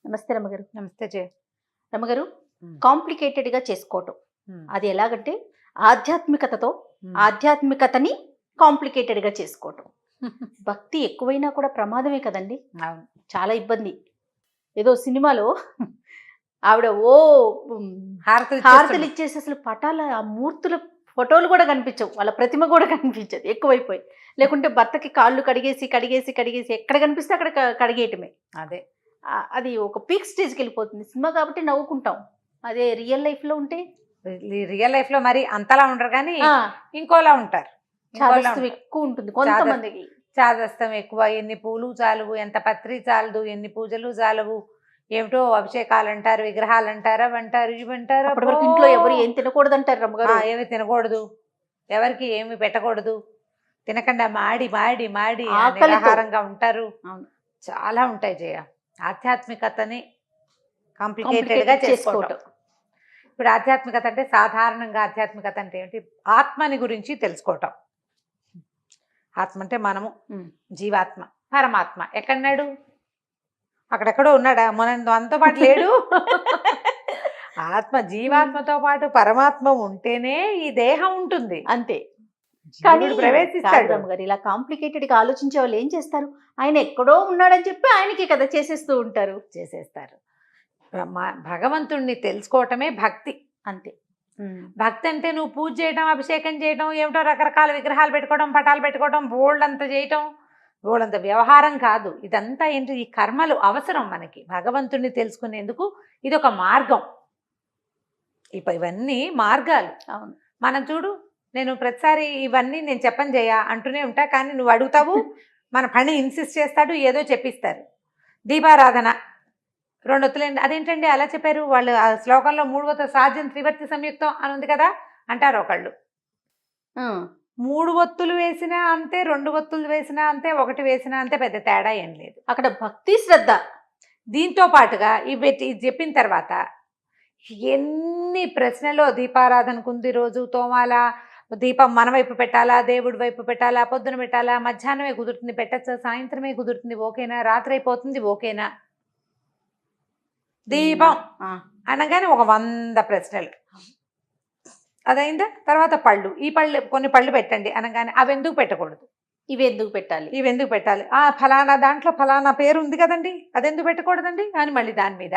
నమస్తే రమ్మగారు. నమస్తే జయ. రమ్మగారు, హ్మ్. కాంప్లికేటెడ్‌గా చేసుకోవటం. హ్మ్. అది ఎలాగంటే ఆధ్యాత్మికతతో హ్మ్. ఆధ్యాత్మికతని కాంప్లికేటెడ్‌గా చేసుకోవటం. భక్తి ఎక్కువైనా కూడా ప్రమాదమే కదండీ! అవును. చాలా ఇబ్బంది. ఏదో సినిమాలో ఆవిడ హ్మ్, హారతులు హారతులు ఇచ్చేస్తుండు. ఇచ్చేసి అసలు పటాల ఆ మూర్తుల ఫోటోలు కూడా కనిపించవు. వాళ్ళ ప్రతిమ కూడా కనిపించదు ఎక్కువైపోయి. లేకుంటే భర్తకి కాళ్ళు కడిగేసి ఎక్కడ కనిపిస్తే అక్కడ కడిగేయటమే. అదే. అది ఒక పీక్ స్టేజ్‌కెళ్ళిపోతుంది. సినిమా కాబట్టి నవ్వుకుంటాం. అదే రియల్ లైఫ్‌లో ఉంటే రియల్ లైఫ్ లో మరి అంతలా ఉండరు కానీ ఆ! ఇంకోలా ఉంటారు. చాదస్తం ఎక్కువుంటుంది కొంతమందికి. చాదస్తం ఎక్కువ. ఎన్ని పూలు చాలవు, ఎంత పత్రి చాలదు, ఎన్ని పూజలు చాలవు. ఏమిటో అభిషేకాలు అంటారు, విగ్రహాలు అంటారు, అవంటారు ఇవంటారు. అప్పటి వరకు ఇంట్లో ఎవరు ఏం తినకూడదంటారు రమ్మగారు. ఏమి తినకూడదు, ఎవరికి ఏమి పెట్టకూడదు, తినకుండా మాడి మాడి మాడి ఆకలితో. నిరాహారంగా ఉంటారు. అవును. చాలా ఉంటాయి జయ. ఆధ్యాత్మికతని కాంప్లికేటెడ్గా కాంప్లికేటెడ్ చేసుకోవటం. చేసుకోవటం. ఇప్పుడు ఆధ్యాత్మికత అంటే సాధారణంగా ఆధ్యాత్మికత అంటే ఏంటి? ఆత్మని గురించి తెలుసుకోవటం. ఆత్మ అంటే మనము, హ్మ్. జీవాత్మ, పరమాత్మ ఎక్కడున్నాడు? అక్కడెక్కడో ఉన్నాడా? మనతో పాటు లేడు. ఆత్మ జీవాత్మతో పాటు పరమాత్మ ఉంటేనే ఈ దేహం ఉంటుంది. అంతే. కానీ జీవుడు కాదు ప్రవేశిస్తాడు. రమ్మగారు. ఇలా కాంప్లికేటెడ్‌గా ఆలోచించే వాళ్ళు ఏం చేస్తారు? ఆయన ఎక్కడో ఉన్నాడని చెప్పి ఆయనకే కదా చేసేస్తూ ఉంటారు. చేసేస్తారు. భగవంతుణ్ణి తెలుసుకోవటమే భక్తి. అంతే. హ్మ్. భక్తి అంటే నువ్వు పూజ చేయడం, అభిషేకం చేయడం, ఏమిటో రకరకాల విగ్రహాలు పెట్టుకోవడం, పటాలు పెట్టుకోవడం, బోల్డంత చేయటం, బోల్డంత వ్యవహారం కాదు. ఇదంతా ఏంటి? ఈ కర్మలు అవసరం మనకి భగవంతుణ్ణి తెలుసుకునేందుకు. ఇది ఒక మార్గం. ఇవన్నీ మార్గాలు. అవును. మనం చూడు, నేను ప్రతిసారి ఇవన్నీ నేను చెప్పను జయ అంటూనే ఉంటా, కానీ నువ్వు అడుగుతావు, మన పని ఇన్సిస్ట్ చేస్తాడు, ఏదో చెప్పిస్తారు. దీపారాధన 2 ఒత్తులేండి, అదేంటండి అలా చెప్పారు? వాళ్ళు ఆ శ్లోకంలో 3 ఒత్తులు సాధ్యం త్రివర్తి సంయుక్తం అని ఉంది కదా అంటారు ఒకళ్ళు. ఆ! 3 ఒత్తులు వేసినా అంతే, 2 ఒత్తులు వేసినా అంతే, 1 వేసినా అంతే, పెద్ద తేడా ఏం లేదు. అక్కడ భక్తి శ్రద్ధ. దీంతో పాటుగా ఇది చెప్పిన తర్వాత ఎన్ని ప్రశ్నలో దీపారాధనకు ఉంది, రోజు తోమాలా, దీపం మన వైపు పెట్టాలా, దేవుడి వైపు పెట్టాలా, పొద్దున పెట్టాలా, మధ్యాహ్నమే కుదురుతుంది పెట్టచ్చా, సాయంత్రమే కుదురుతుంది ఓకేనా, రాత్రి అయిపోతుంది ఓకేనా, దీపం అనగానే ఒక 100 ప్రశ్నలు. అదైందా? తర్వాత పళ్ళు, ఈ పళ్ళు కొన్ని పళ్ళు పెట్టండి అనగానే అవి ఎందుకు పెట్టకూడదు, ఇవి ఎందుకు పెట్టాలి, ఇవి ఎందుకు పెట్టాలి, ఫలానా దాంట్లో ఫలానా పేరు ఉంది కదండి, అదెందుకు పెట్టకూడదండి అని మళ్ళీ దాని మీద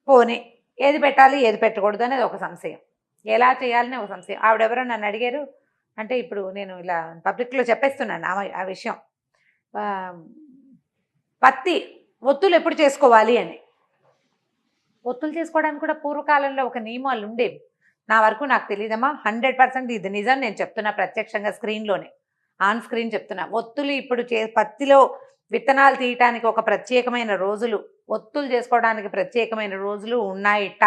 పోనీ ఏది పెట్టాలి ఏది పెట్టకూడదు అనేది ఒక సంశయం, ఎలా చేయాలని ఒక సంశయం. ఆవిడెవరో నన్ను అడిగారు, అంటే ఇప్పుడు నేను ఇలా పబ్లిక్లో చెప్పేస్తున్నాను ఆ విషయం. పత్తి ఒత్తులు ఎప్పుడు చేసుకోవాలి అని. ఒత్తులు చేసుకోవడానికి కూడా పూర్వకాలంలో ఒక నియమాలు ఉండేవి. నా వరకు నాకు తెలియదమ్మా, 100% ఇది నిజం నేను చెప్తున్నా, ప్రత్యక్షంగా స్క్రీన్లోనే ఆన్ స్క్రీన్ చెప్తున్నా. ఒత్తులు ఇప్పుడు పత్తిలో విత్తనాలు తీయటానికి ఒక ప్రత్యేకమైన రోజులు, ఒత్తులు చేసుకోవడానికి ప్రత్యేకమైన రోజులు ఉన్నాయిట.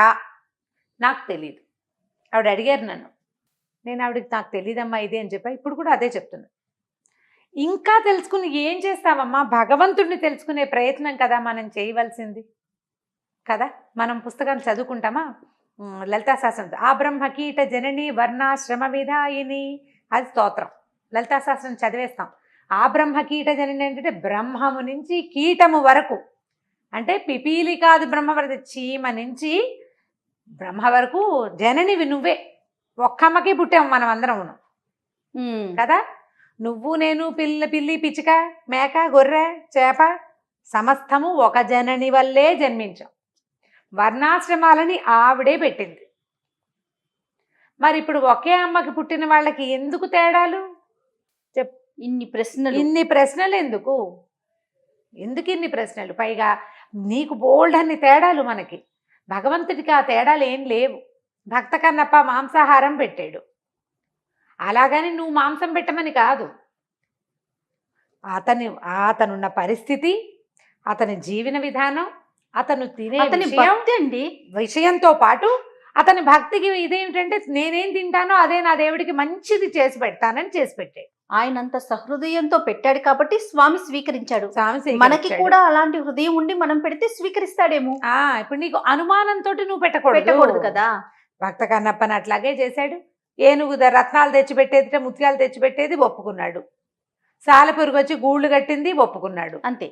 నాకు తెలియదు. ఆవిడ అడిగారు నన్ను, నేను ఆవిడకి నాకు తెలియదమ్మా ఇది అని చెప్పా. ఇప్పుడు కూడా అదే చెప్తున్నా. ఇంకా తెలుసుకుని ఏం చేస్తామమ్మా? భగవంతుడిని తెలుసుకునే ప్రయత్నం కదా మనం చేయవలసింది కదా. మనం పుస్తకాలు చదువుకుంటామా? లలితా శాస్త్రం, ఆ బ్రహ్మ కీట జనని వర్ణాశ్రమ విధాయిని, అది స్తోత్రం. లలితా శాస్త్రం చదివేస్తాం. ఆ బ్రహ్మ కీట జనని అంటే బ్రహ్మము నుంచి కీటము వరకు, అంటే పిపీలి కాదు బ్రహ్మ వరకు, చీమ నుంచి బ్రహ్మ వరకు జననివి నువ్వే. ఒక్కమ్మకి పుట్టాము మనం అందరమును కదా. నువ్వు నేను, పిల్లి పిచ్చుక, మేక, గొర్రె, చేప, సమస్తము ఒక జనని వల్లే జన్మించాం. వర్ణాశ్రమాలని ఆవిడే పెట్టింది. మరి ఇప్పుడు ఒకే అమ్మకి పుట్టిన వాళ్ళకి ఎందుకు తేడాలు? ఇన్ని ప్రశ్నలు ఎందుకు ఇన్ని ప్రశ్నలు? పైగా నీకు బోల్డ్ అన్ని తేడాలు, మనకి భగవంతుడికి ఆ తేడాలు ఏం లేవు. భక్త కన్నప్ప మాంసాహారం పెట్టాడు, అలాగని నువ్వు మాంసం పెట్టమని కాదు. అతనున్న పరిస్థితి, అతని జీవన విధానం, అతను తినే విషయంతో పాటు అతని భక్తికి ఇదేమిటంటే నేనేం తింటానో అదే నా దేవుడికి మంచిది చేసి పెడతానని చేసి పెట్టాడు. ఆయనంత సహృదయంతో పెట్టాడు కాబట్టి స్వామి స్వీకరించాడు. మనకి కూడా అలాంటి హృదయం ఉండి మనం పెడితే స్వీకరిస్తాడేమో. ఇప్పుడు నీకు అనుమానంతో నువ్వు పెట్టకూడదు కదా. భక్త కన్నప్పని అట్లాగే చేశాడు. ఏనుగు రత్నాలు తెచ్చిపెట్టేది, ముత్యాలు తెచ్చిపెట్టేది ఒప్పుకున్నాడు. సాలెపురుగు వచ్చి గూళ్ళు కట్టింది ఒప్పుకున్నాడు. అంతే.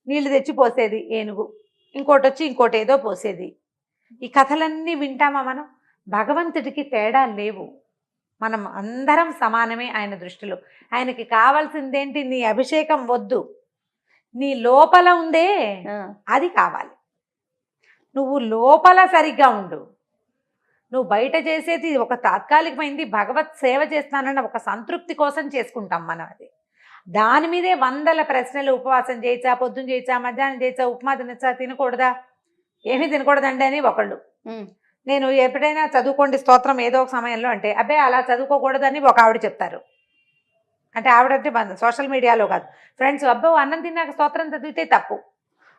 నీళ్లు తెచ్చి పోసేది ఏనుగు, ఇంకోటి వచ్చి ఇంకోటి ఏదో పోసేది. ఈ కథలన్నీ వింటామా మనం? భగవంతుడికి తేడాలు లేవు, మనం అందరం సమానమే ఆయన దృష్టిలో. ఆయనకి కావాల్సిందేంటి? నీ అభిషేకం వద్దు, నీ లోపల ఉందే అది కావాలి. నువ్వు లోపల సరిగ్గా ఉండు. నువ్వు బయట చేసేది ఒక తాత్కాలికమైంది, భగవత్ సేవ చేస్తానన్న ఒక సంతృప్తి కోసం చేసుకుంటాం మనం. అది దాని మీదే వందల ప్రశ్నలు. ఉపవాసం చేయొచ్చా, పొద్దున్న చేయొచ్చా, మధ్యాహ్నం చేయొచ్చా, ఉప్మా తినచ్చా, తినకూడదా, ఏమీ తినకూడదండి అని ఒకళ్ళు. నేను ఎప్పుడైనా చదువుకోండి స్తోత్రం ఏదో ఒక సమయంలో అంటే, అబ్బే అలా చదువుకోకూడదని ఒక ఆవిడ చెప్తారు. అంటే ఆవిడంటే సోషల్ మీడియాలో కాదు, ఫ్రెండ్స్, అబ్బో అన్నం తిన్నాక స్తోత్రం చదివితే తప్పు.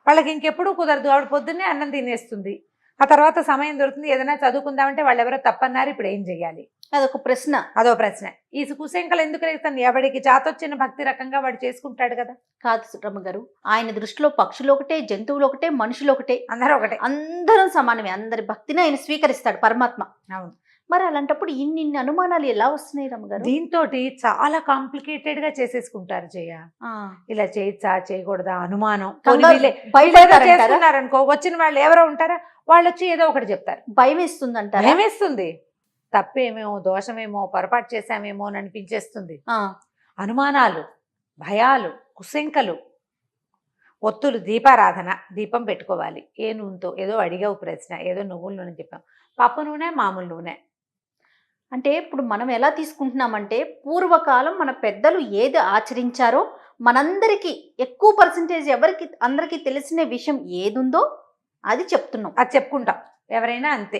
వాళ్ళకి ఇంకెప్పుడూ కుదరదు. ఆవిడ పొద్దున్నే అన్నం తినేస్తుంది, ఆ తర్వాత సమయం దొరుకుతుంది, ఏదైనా చదువుకుందామంటే వాళ్ళు ఎవరో తప్పన్నారు, ఇప్పుడు ఏం చెయ్యాలి? అదొక ప్రశ్న. అదో ప్రశ్న. ఈ కుశంకలు ఎందుకు రేస్తాను? ఎవడికి చాతొచ్చిన భక్తి రకంగా వాడు చేసుకుంటాడు కదా. కాదు రమ్మగారు, ఆయన దృష్టిలో పక్షులు ఒకటే, జంతువులు ఒకటే, మనుషులు ఒకటే, అందరూ ఒకటే, అందరం సమానమే. అందరి భక్తిని ఆయన స్వీకరిస్తాడు పరమాత్మ. అవును. మరి అలాంటప్పుడు ఇన్ని అనుమానాలు ఎలా వస్తున్నాయి రమ్మగారు? దీంతో చాలా కాంప్లికేటెడ్ గా చేసేసుకుంటారు. ఇలా చేయొచ్చా చేయకూడదా అనుమానం. అనుకో, వచ్చిన వాళ్ళు ఎవరో ఉంటారా, వాళ్ళు వచ్చి ఏదో ఒకటి చెప్తారు, భయం వేస్తుంది అంటారు. భయం వేస్తుంది, తప్పేమేమో, దోషమేమో, పొరపాటు చేశామేమో అని అనిపించేస్తుంది. అనుమానాలు, భయాలు, కుశంకలు. ఒత్తులు, దీపారాధన, దీపం పెట్టుకోవాలి ఏ నూనెతో. ఏదో అడిగావు ప్రశ్న, ఏదో నువ్వుల నూనె చెప్పాం, పప్పు నూనె, మామూలు నూనె. అంటే ఇప్పుడు మనం ఎలా తీసుకుంటున్నామంటే, పూర్వకాలం మన పెద్దలు ఏది ఆచరించారో మనందరికీ ఎక్కువ పర్సంటేజ్ ఎవరికి అందరికీ తెలిసిన విషయం ఏదుందో అది చెప్తున్నాం, అది చెప్పుకుంటాం. ఎవరైనా అంతే,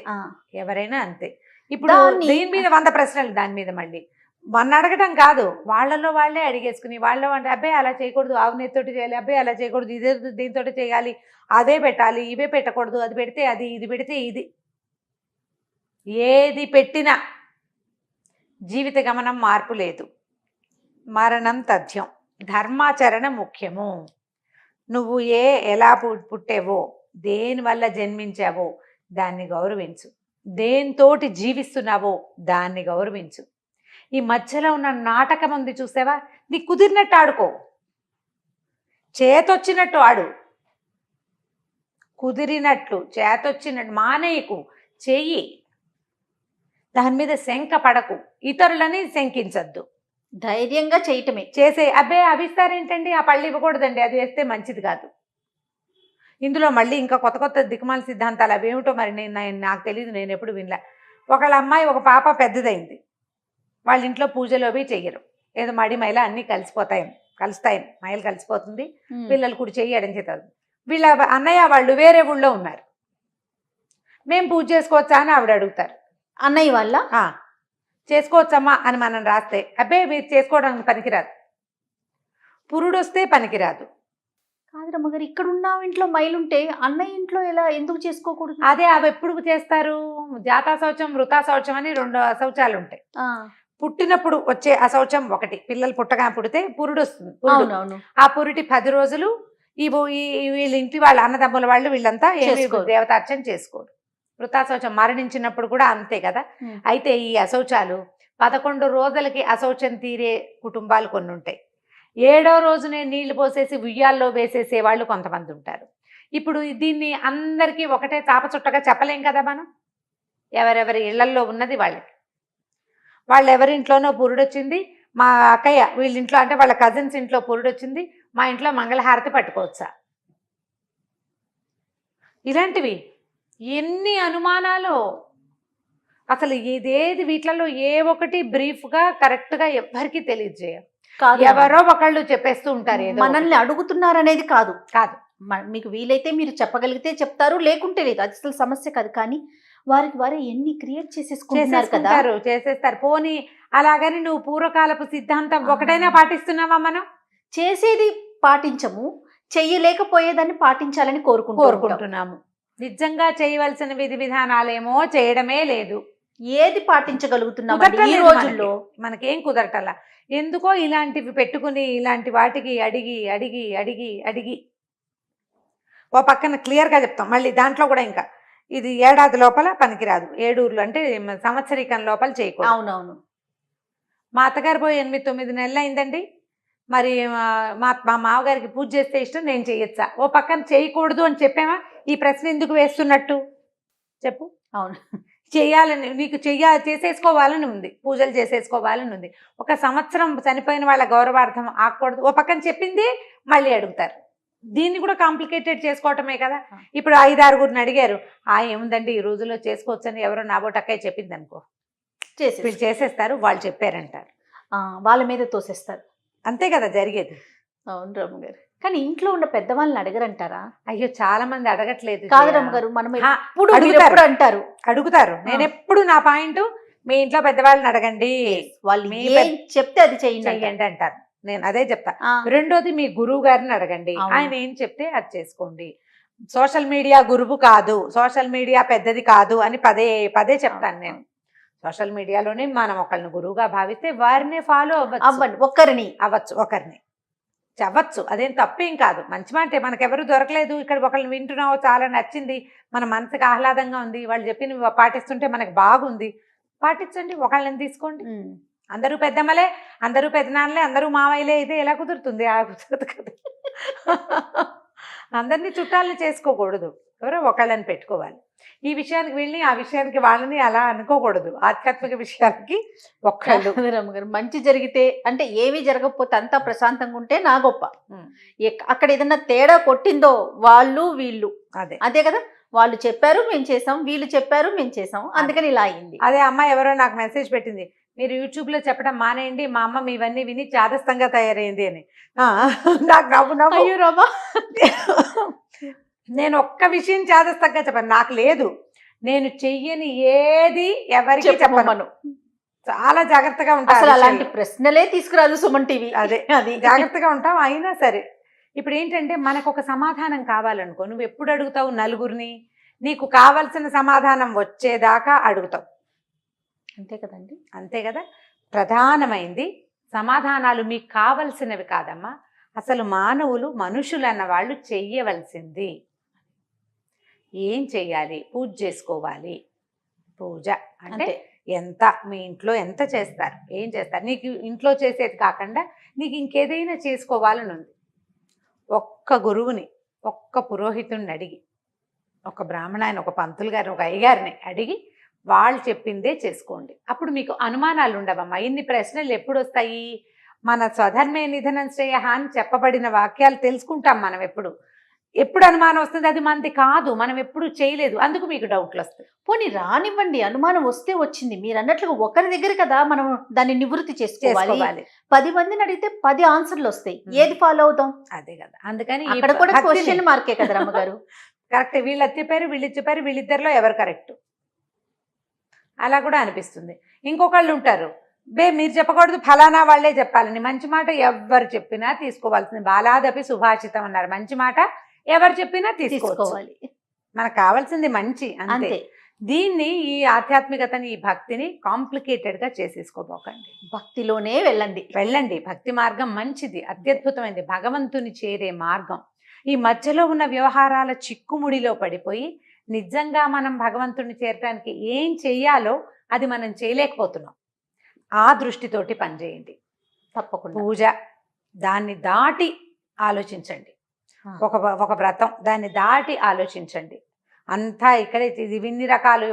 ఎవరైనా అంతే. ఇప్పుడు దీని మీద 100 ప్రశ్నలు, దాని మీద మళ్ళీ మన అడగటం కాదు, వాళ్ళలో వాళ్ళే అడిగేసుకుని వాళ్ళ అంటే, అబ్బాయి అలా చేయకూడదు, ఆవునేతితోటి చేయాలి, అబ్బాయి అలా చేయకూడదు, ఇదే దీంతో చేయాలి, అదే పెట్టాలి, ఇవే పెట్టకూడదు, అది పెడితే అది, ఇది పెడితే ఇది. ఏది పెట్టినా జీవిత గమనం మార్పు లేదు, మరణం తథ్యం, ధర్మాచరణ ముఖ్యము. నువ్వు ఎలా పుట్టేవో, దేనివల్ల జన్మించావో దాన్ని గౌరవించు, దేనితోటి జీవిస్తున్నావో దాన్ని గౌరవించు. ఈ మధ్యలో ఉన్న నాటకం ఉంది చూసావా, నీకు కుదిరినట్టు ఆడుకో, చేతొచ్చినట్టు ఆడు, కుదిరినట్లు చేతొచ్చినట్టు మానేయకు, చెయ్యి. దాని మీద శంక పడకు, ఇతరులని శంకించద్దు, ధైర్యంగా చేయటమే. చేసే అబ్బే అభిస్తారేంటండి, ఆ పళ్ళు ఇవ్వకూడదండి, అది వేస్తే మంచిది కాదు. ఇందులో మళ్ళీ ఇంకా కొత్త కొత్త దిక్కుమాల సిద్ధాంతాలు అవేమిటో మరి నాకు తెలియదు, నేను ఎప్పుడు వినలే. ఒకళ్ళ అమ్మాయి, ఒక పాప పెద్దదైంది, వాళ్ళ ఇంట్లో పూజలు అవి చెయ్యరు, ఏదో మడి మైల అన్నీ కలుస్తాయి, మైలు కలిసిపోతుంది, పిల్లలు కూడా చెయ్యడం చేస్తారు. వీళ్ళ అన్నయ్య వాళ్ళు వేరే ఊళ్ళో ఉన్నారు, మేము పూజ చేసుకోవచ్చా అని ఆవిడ అడుగుతారు. అన్నయ్య వాళ్ళ చేసుకోవచ్చమ్మా అని మనం రాస్తే, అబ్బే మీరు చేసుకోవడానికి పనికిరాదు, పురుడు వస్తే పనికిరాదు. కాదు రమ్మగారు, ఇక్కడ ఉన్న ఇంట్లో మైలుంటే అన్నయ్య ఇంట్లో ఎందుకు చేసుకోకూడదు? అదే అవి ఎప్పుడు చేస్తారు, జాతా శౌచం, వృతా శౌచం అని 2 అశౌచాలు ఉంటాయి. పుట్టినప్పుడు వచ్చే అశౌచం ఒకటి, పిల్లలు పుడితే పురుడు వస్తుంది, ఆ పురుటి 10 రోజులు వీళ్ళ ఇంటి వాళ్ళ అన్నదమ్ముల వాళ్ళు వీళ్ళంతా దేవతార్చన చేసుకోరు. వృతాశౌచం మరణించినప్పుడు కూడా అంతే కదా. అయితే ఈ అశౌచాలు 11 రోజులకి అశౌచం తీరే కుటుంబాలు కొన్ని ఉంటాయి. 7వ రోజునే నీళ్లు పోసేసి ఉయ్యాల్లో వేసేసే వాళ్ళు కొంతమంది ఉంటారు. ఇప్పుడు దీన్ని అందరికీ ఒకటే చాపచుట్టగా చెప్పలేం కదా మనం. ఎవరెవరి ఇళ్లల్లో ఉన్నది వాళ్ళకి, వాళ్ళు ఎవరింట్లోనో పురుడొచ్చింది, మా అక్కయ్య వీళ్ళ ఇంట్లో అంటే వాళ్ళ కజిన్స్ ఇంట్లో పురుడొచ్చింది, మా ఇంట్లో మంగళహారతి పట్టుకోవచ్చా, ఇలాంటివి ఎన్ని అనుమానాలు. అసలు ఇదేది వీటిలలో ఏ ఒకటి బ్రీఫ్గా కరెక్ట్గా ఎవ్వరికి తెలియజేయ, ఎవరో ఒకళ్ళు చెప్పేస్తూ ఉంటారు. మనల్ని అడుగుతున్నారు అనేది కాదు, మీకు వీలైతే మీరు చెప్పగలిగితే చెప్తారు, లేకుంటే లేదు, అది అసలు సమస్య కాదు. కానీ వారికి వారే ఎన్ని క్రియేట్ చేసేస్తారు. పోనీ అలాగని నువ్వు పూర్వకాలపు సిద్ధాంతం ఒకటైనా పాటిస్తున్నావా? మనం చేసేది పాటించము, చెయ్యలేకపోయేదాన్ని పాటించాలని కోరుకుంటున్నాము. నిజంగా చేయవలసిన విధి విధానాలేమో చేయడమే లేదు. ఏది పాటించగలుగుతున్నాం ఈ రోజుల్లో? మనకేం కుదరటలా. ఎందుకో ఇలాంటివి పెట్టుకుని ఇలాంటి వాటికి అడిగి అడిగి అడిగి అడిగి ఓ పక్కన క్లియర్గా చెప్తాం. మళ్ళీ దాంట్లో కూడా ఇంకా ఇది ఏడాది లోపల పనికిరాదు, 7 ఊర్లు అంటే సంవత్సరీకం లోపల చేయకూడదు. అవునవును. మా అత్తగారు పోయి 8-9 నెలలు అయిందండి. మరి మా మామగారికి పూజ చేస్తే ఇష్టం, నేను చేయొచ్చా? ఓ పక్కన చేయకూడదు అని చెప్పామా? ఈ ప్రశ్న ఎందుకు వేస్తున్నట్టు చెప్పు. అవును. చేయాలని నీకు చేసేసుకోవాలని ఉంది, పూజలు చేసేసుకోవాలని ఉంది. ఒక సంవత్సరం చనిపోయిన వాళ్ళ గౌరవార్థం ఆకూడదు, ఓ పక్కన చెప్పింది మళ్ళీ అడుగుతారు. దీన్ని కూడా కాంప్లికేటెడ్ చేసుకోవటమే కదా. ఇప్పుడు 5-6 అడిగారు, ఏముందండి ఈ రోజుల్లో చేసుకోవచ్చని ఎవరో నాబోటక్కాయ చెప్పింది అనుకో, వీళ్ళు చేసేస్తారు, వాళ్ళు చెప్పారంటారు, వాళ్ళ మీద తోసేస్తారు. అంతే కదా జరిగేది. అవును రమ్మగారు. కానీ ఇంట్లో ఉన్న పెద్దవాళ్ళని అడగరంటారా? అయ్యో చాలా మంది అడగట్లేదు. కాదు రమ్మగారు, మనం ఎప్పుడు అంటారు, అడుగుతారు. నేను ఎప్పుడు నా పాయింట్, మీ ఇంట్లో పెద్దవాళ్ళని అడగండి, వాళ్ళు చెప్తే అది చెయ్యండి అంటారు. నేను అదే చెప్తా. రెండోది మీ గురువు గారిని అడగండి, ఆయన ఏం చెప్తే అది చేసుకోండి. సోషల్ మీడియా గురువు కాదు, సోషల్ మీడియా పెద్దది కాదు అని పదే పదే చెప్తాను నేను. సోషల్ మీడియాలోనే మనం ఒకరిని గురువుగా భావిస్తే వారినే ఫాలో అవ్వండి, ఒకరిని అవ్వచ్చు, అదేం తప్పేం కాదు. మంచి మాట, మనకెవరు దొరకలేదు, ఇక్కడ ఒకరిని వింటున్నావు, చాలా నచ్చింది, మన మనసుకు ఆహ్లాదంగా ఉంది, వాళ్ళు చెప్పిన పాటిస్తుంటే మనకు బాగుంది, పాటించండి, ఒకళ్ళని తీసుకోండి. అందరూ పెద్దమ్మలే, అందరూ పెద్దనాన్నలే, అందరూ మావయ్యలే అయితే ఎలా కుదురుతుంది? అలా కుదరదు కదా. అందరినీ చుట్టాలని చేసుకోకూడదు, ఎవరో ఒకళ్ళని పెట్టుకోవాలి. ఈ విషయానికి వెళ్ళి ఆ విషయానికి వాళ్ళని అలా అనుకోకూడదు. ఆధ్యాత్మిక విషయానికి ఒక్కళ్ళు. రమ్మగారు, మంచి జరిగితే అంటే ఏమీ జరగకపోతే అంతా ప్రశాంతంగా ఉంటే నా గొప్ప. అక్కడ ఏదన్నా తేడా కొట్టిందో వాళ్ళు వీళ్ళు అదే కదా, వాళ్ళు చెప్పారు మేము చేసాం, వీళ్ళు చెప్పారు మేము చేసాం, అందుకని ఇలా అయింది. అదే అమ్మ ఎవరో నాకు మెసేజ్ పెట్టింది, మీరు యూట్యూబ్లో చెప్పడం మానేయండి, మా అమ్మ మీవన్నీ విని చాదస్తంగా తయారైంది అని. నాకు నవ్వు అయ్యో రామా. నేను ఒక్క విషయం చాదస్తంగా చెప్పాను, నాకు లేదు, నేను చెయ్యని ఏది ఎవరికి చెప్పను, చాలా జాగ్రత్తగా ఉంటాను. అసలు అలాంటి ప్రశ్నలే తీసుకురాదు సుమన్ టీవీ. అదే అది జాగ్రత్తగా ఉంటాం. అయినా సరే ఇప్పుడు ఏంటంటే మనకు ఒక సమాధానం కావాలనుకో, నువ్వు ఎప్పుడు అడుగుతావు నలుగురిని? నీకు కావలసిన సమాధానం వచ్చేదాకా అడుగుతావు, అంతే కదండి. అంతే కదా. ప్రధానమైంది సమాధానాలు మీకు కావలసినవి కాదమ్మా, అసలు మానవులు, మనుషులు అన్న వాళ్ళు చెయ్యవలసింది ఏం చెయ్యాలి? పూజ చేసుకోవాలి. పూజ అంటే ఎంత, మీ ఇంట్లో ఎంత చేస్తారు, ఏం చేస్తారు, నీకు ఇంట్లో చేసేది కాకుండా నీకు ఇంకేదైనా చేసుకోవాలని ఉంది, ఒక్క గురువుని, ఒక్క పురోహితుడిని అడిగి, ఒక బ్రాహ్మణాయన, ఒక పంతులు గారిని, ఒక అయ్యగారిని అడిగి వాళ్ళు చెప్పిందే చేసుకోండి. అప్పుడు మీకు అనుమానాలు ఉండవమ్మా. ఇన్ని ప్రశ్నలు ఎప్పుడు వస్తాయి? మన స్వధర్మే నిధనం శ్రేయ అని చెప్పబడిన వాక్యాలు తెలుసుకుంటాం మనం. ఎప్పుడు అనుమానం వస్తుంది, అది మనది కాదు, మనం ఎప్పుడు చేయలేదు, అందుకు మీకు డౌట్లు వస్తాయి. పోనీ రానివ్వండి, అనుమానం వస్తే వచ్చింది, మీరు అన్నట్లుగా ఒకరి దగ్గర కదా మనం దాన్ని నివృత్తి చేసుకోవాలి. 10 మందిని అడిగితే 10 ఆన్సర్లు వస్తాయి, ఏది ఫాలో అవుతాం? అదే కదా, అందుకని అక్కడ కూడా క్వశ్చన్ మార్కే కదా రమ్మగారు. కరెక్ట్, వీళ్ళు అది చెప్పారు, వీళ్ళు చెప్పారు, వీళ్ళిద్దరిలో ఎవరు కరెక్ట్ అలా కూడా అనిపిస్తుంది. ఇంకొకళ్ళు ఉంటారు, మీరు చెప్పకూడదు, ఫలానా వాళ్ళే చెప్పాలని. మంచి మాట ఎవరు చెప్పినా తీసుకోవాల్సింది. బాలాదపి సుభాషితం అన్నారు, మంచి మాట ఎవరు చెప్పినా తీసుకోవాలి. మనకు కావాల్సింది మంచి, అంతే. దీన్ని, ఈ ఆధ్యాత్మికతని, ఈ భక్తిని కాంప్లికేటెడ్గా చేసేసుకోబోకండి. భక్తిలోనే వెళ్ళండి. భక్తి మార్గం మంచిది, అత్యద్భుతమైనది, భగవంతుని చేరే మార్గం. ఈ మధ్యలో ఉన్న వ్యవహారాల చిక్కుముడిలో పడిపోయి నిజంగా మనం భగవంతుని చేరడానికి ఏం చెయ్యాలో అది మనం చేయలేకపోతున్నాం. ఆ దృష్టితోటి పనిచేయండి తప్పకుండా. పూజ, దాన్ని దాటి ఆలోచించండి. ఒక వ్రతం, దాన్ని దాటి ఆలోచించండి. అంతా ఇక్కడే ఇవన్నీ రకాలు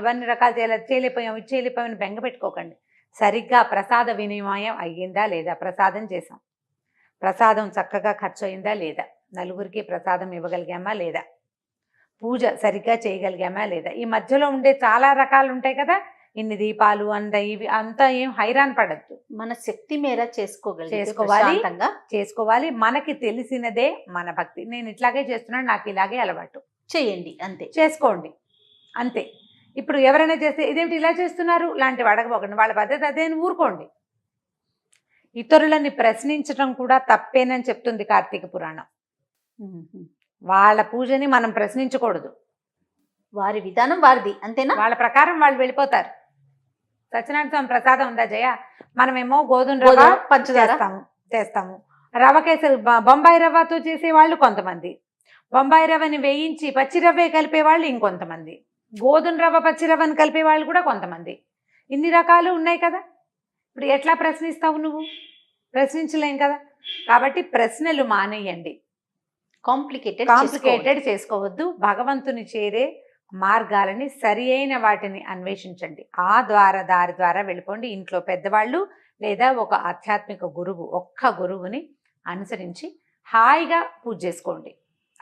చేయలేకపోయామని బెంగ పెట్టుకోకండి. సరిగ్గా ప్రసాద వినిమయం అయ్యిందా లేదా? ప్రసాదం చేసాం, ప్రసాదం చక్కగా ఖర్చు అయిందా లేదా? నలుగురికి ప్రసాదం ఇవ్వగలిగామా లేదా? పూజ సరిగ్గా చేయగలిగామా లేదా? ఈ మధ్యలో ఉండే చాలా రకాలు ఉంటాయి ఇన్ని దీపాలు ఇవి అంతా ఏం హైరాన్ పడద్దు. మన శక్తి మేర చేసుకోవాలి. మనకి తెలిసినదే మన భక్తి. నేను ఇట్లాగే చేస్తున్నాను, నాకు ఇలాగే అలవాటు, చేయండి, అంతే, చేసుకోండి, అంతే. ఇప్పుడు ఎవరైనా చేస్తే ఇదేమిటి ఇలా చేస్తున్నారు లాంటివి అడగబోకండి, వాళ్ళ పద్ధతి అదే అని ఊరుకోండి. ఇతరులని ప్రశ్నించడం కూడా తప్పేనని చెప్తుంది కార్తీక పురాణం. వాళ్ళ పూజని మనం ప్రశ్నించకూడదు, వారి విధానం వారిది, అంతేనా? వాళ్ళ ప్రకారం వాళ్ళు వెళ్ళిపోతారు. సత్యనారాయణ స్వామి ప్రసాదం ఉందా జయ? మనమేమో గోధుమ రవ్వ పంచదార చేస్తాము. రవ్వ కేసరి, బొంబాయి రవ్వతో చేసేవాళ్ళు కొంతమంది, బొంబాయి రవ్వని వేయించి పచ్చి రవ్వే కలిపేవాళ్ళు ఇంకొంతమంది, గోధుమ రవ్వ పచ్చి రవ్వని కలిపేవాళ్ళు కూడా కొంతమంది. ఇన్ని రకాలు ఉన్నాయి కదా. ఇప్పుడు ఎట్లా ప్రశ్నిస్తావు నువ్వు? ప్రశ్నించలేం కదా. కాబట్టి ప్రశ్నలు మానేయండి, కాంప్లికేటెడ్ చేసుకోవద్దు. భగవంతుని చేరే మార్గాలని సరి అయిన వాటిని అన్వేషించండి. ఆ దారి ద్వారా వెళ్ళిపోండి. ఇంట్లో పెద్దవాళ్ళు లేదా ఒక ఆధ్యాత్మిక గురువు, ఒక్క గురువుని అనుసరించి హాయిగా పూజ చేసుకోండి.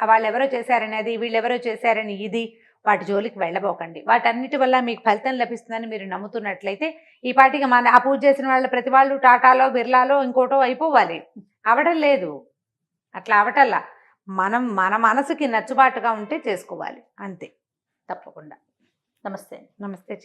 వాళ్ళు ఎవరో చేశారనేది, వీళ్ళెవరో చేశారని ఇది వాటి జోలికి వెళ్ళబోకండి. వాటన్నిటి వల్ల మీకు ఫలితం లభిస్తుందని మీరు నమ్ముతున్నట్లయితే ఈ పాటికి ఆ పూజ చేసిన వాళ్ళ ప్రతి వాళ్ళు టాటాలో బిర్లాలో ఇంకోటో అయిపోవాలి. అవడం లేదు, అట్లా అవటల్లా. మన మనసుకి నచ్చుబాటుగా ఉంటే చేసుకోవాలి అంతే, తప్పకుండా. నమస్తే. నమస్తే.